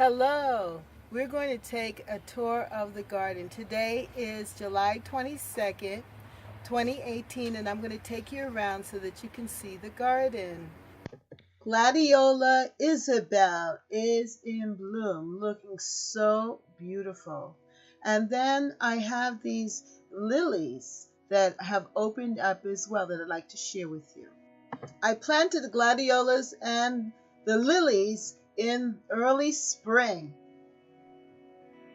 Hello, we're going to take a tour of the garden. Today is July 22nd, 2018, and I'm going to take you around so that you can see the garden. Gladiola Isabel is in bloom, looking so beautiful. And then I have these lilies that have opened up as well that I'd like to share with you. I planted the gladiolus and the lilies in early spring.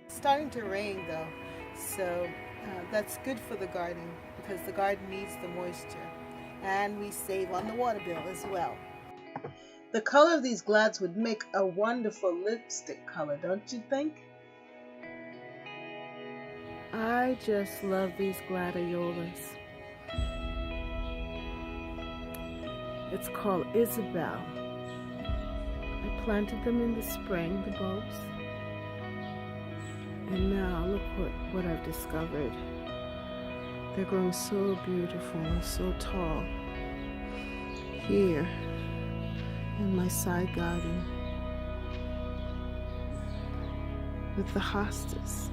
It's starting to rain though, so that's good for the garden because the garden needs the moisture, and we save on the water bill as well. The color of these glads would make a wonderful lipstick color, don't you think? I just love these gladiolus. It's called Isabel. I planted them in the spring, the bulbs. And now look what I've discovered. They're growing so beautiful and so tall here in my side garden with the hostas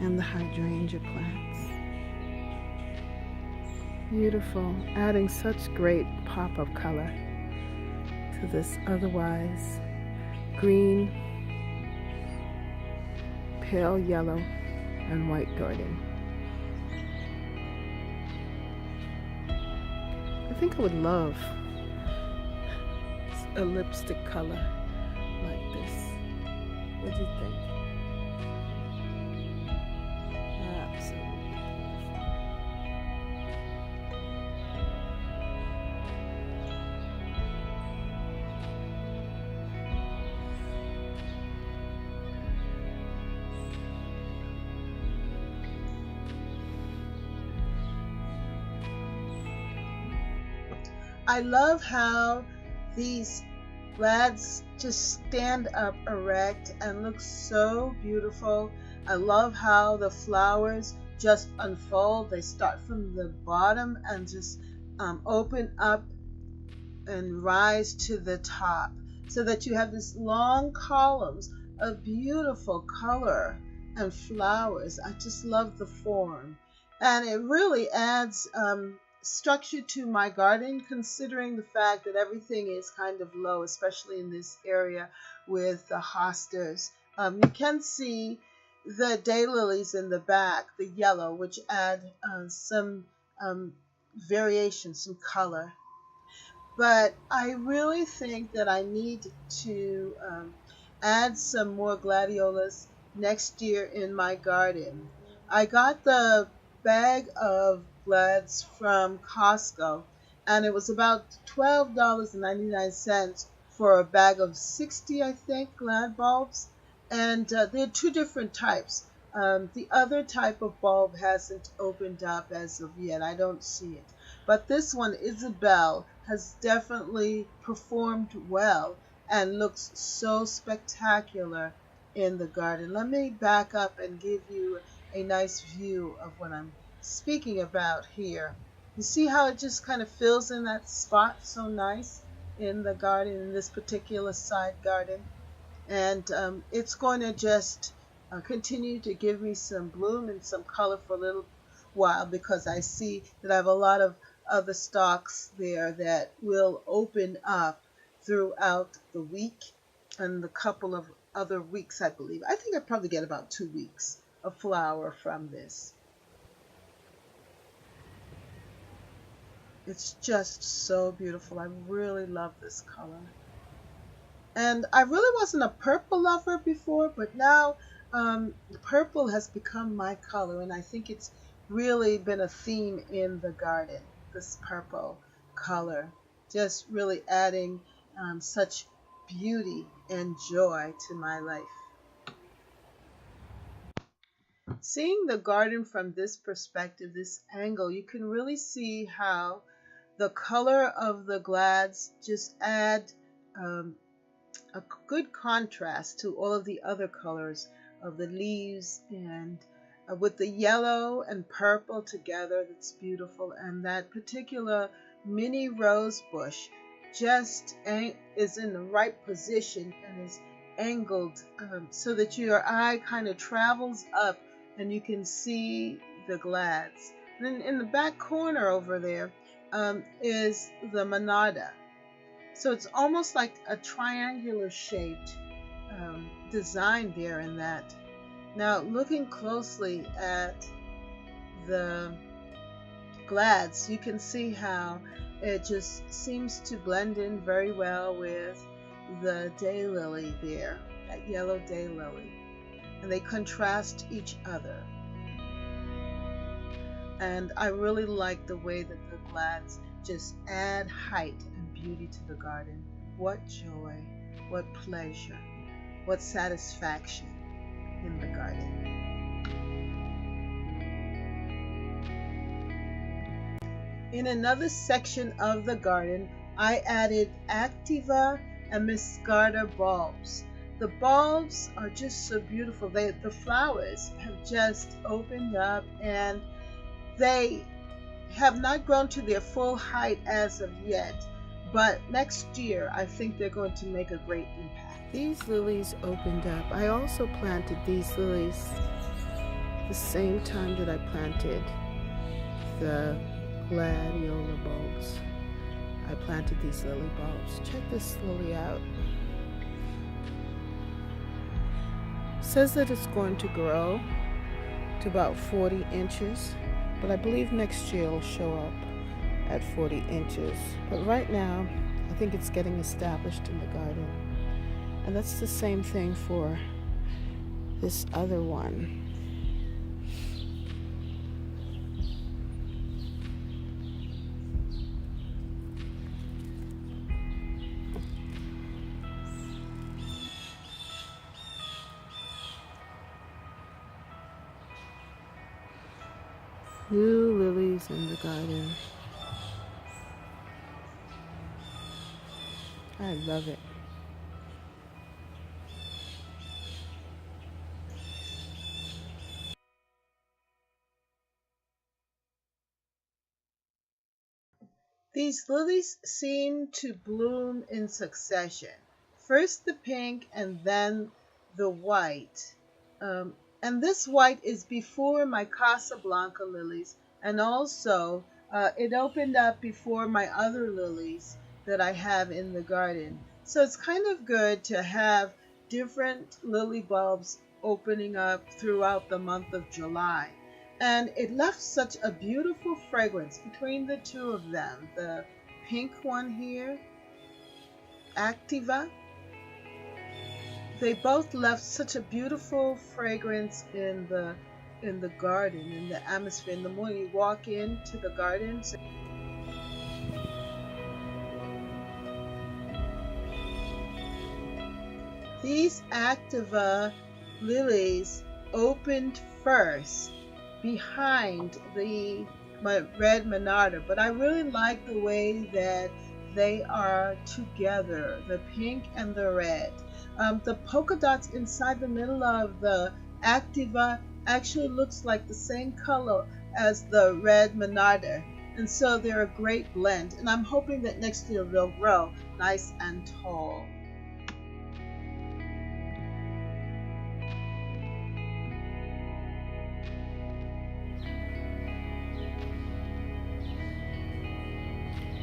and the hydrangea plants. Beautiful, adding such great pop of color to this otherwise green, pale yellow, and white garden. I think I would love a lipstick color like this. What do you think? Absolutely. I love how these glads just stand up erect and look so beautiful. I love how the flowers just unfold. They start from the bottom and just open up and rise to the top, so that you have these long columns of beautiful color and flowers. I just love the form, and it really adds structure to my garden, considering the fact that everything is kind of low, especially in this area with the hostas. You can see the daylilies in the back, the yellow, which add some variation, some color. But I really think that I need to add some more gladiolus next year in my garden. I got the bag of glads from Costco, and it was about $12.99 for a bag of 60, I think, glad bulbs. And there are two different types. The other type of bulb hasn't opened up as of yet. I don't see it. But this one, Isabel, has definitely performed well and looks so spectacular in the garden. Let me back up and give you a nice view of what I'm speaking about here. You see how it just kind of fills in that spot so nice in the garden, in this particular side garden? And it's going to just continue to give me some bloom and some color for a little while, because I see that I have a lot of other stalks there that will open up throughout the week and the couple of other weeks, I believe. I think I probably get about 2 weeks of flower from this. It's just so beautiful. I really love this color. And I really wasn't a purple lover before, but now purple has become my color, and I think it's really been a theme in the garden, this purple color, just really adding such beauty and joy to my life. Seeing the garden from this perspective, this angle, you can really see how the color of the glads just add a good contrast to all of the other colors of the leaves, and with the yellow and purple together, that's beautiful. And that particular mini rose bush is in the right position and is angled so that your eye kind of travels up and you can see the glads. And then in the back corner over there is the monada. So it's almost like a triangular shaped design there in that. Now looking closely at the glads, you can see how it just seems to blend in very well with the daylily there, that yellow daylily, and they contrast each other. And I really like the way that the glads just add height and beauty to the garden. What joy, what pleasure, what satisfaction in the garden. In another section of the garden, I added Activa and Muscarda bulbs. The bulbs are just so beautiful. The flowers have just opened up and they have not grown to their full height as of yet, but next year I think they're going to make a great impact. These lilies opened up. I also planted these lilies the same time that I planted the Gladiolus bulbs. I planted these lily bulbs. Check this lily out. It says that it's going to grow to about 40 inches, but I believe next year it'll show up at 40 inches. But right now, I think it's getting established in the garden. And that's the same thing for this other one. New lilies in the garden. I love it. These lilies seem to bloom in succession. First the pink and then the white. And this white is before my Casablanca lilies, and also it opened up before my other lilies that I have in the garden. So it's kind of good to have different lily bulbs opening up throughout the month of July. And it left such a beautiful fragrance between the two of them. The pink one here, Activa, they both left such a beautiful fragrance in the garden, in the atmosphere. In the morning you walk into the garden. These Activa lilies opened first behind my red monarda, but I really like the way that they are together, the pink and the red. The polka dots inside the middle of the Activa actually looks like the same color as the red monarda, and so they're a great blend, and I'm hoping that next year they'll grow nice and tall.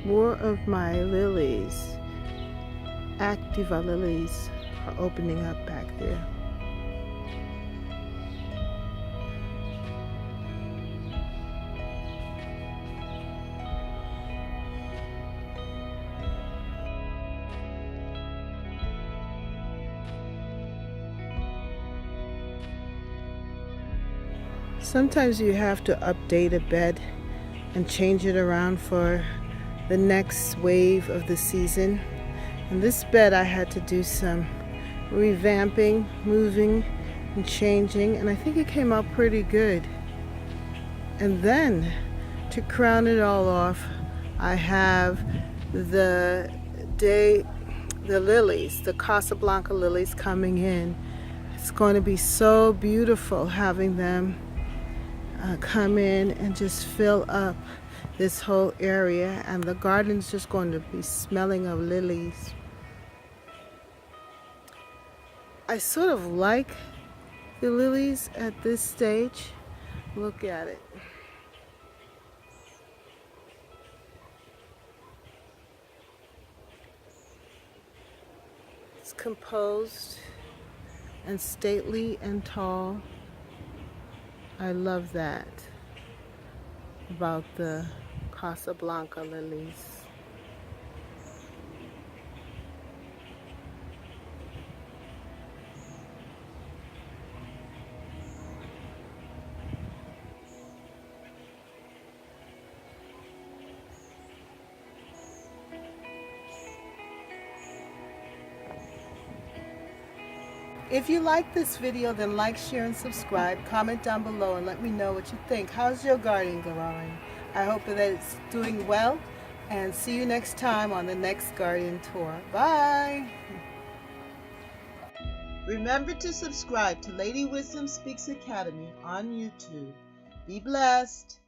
More of my lilies, Activa lilies, are opening up back there. Sometimes you have to update a bed and change it around for the next wave of the season. And this bed I had to do some revamping, moving and changing, and I think it came out pretty good. And then to crown it all off, I have the lilies, the Casablanca lilies coming in. It's going to be so beautiful having them come in and just fill up this whole area, and the garden's just going to be smelling of lilies. I sort of like the lilies at this stage. Look at it. It's composed and stately and tall. I love that about the Casablanca lilies. If you like this video, then like, share, and subscribe. Comment down below and let me know what you think. How's your garden growing? I hope that it's doing well, and see you next time on the next garden tour. Bye! Remember to subscribe to Lady Wisdom Speaks Academy on YouTube. Be blessed!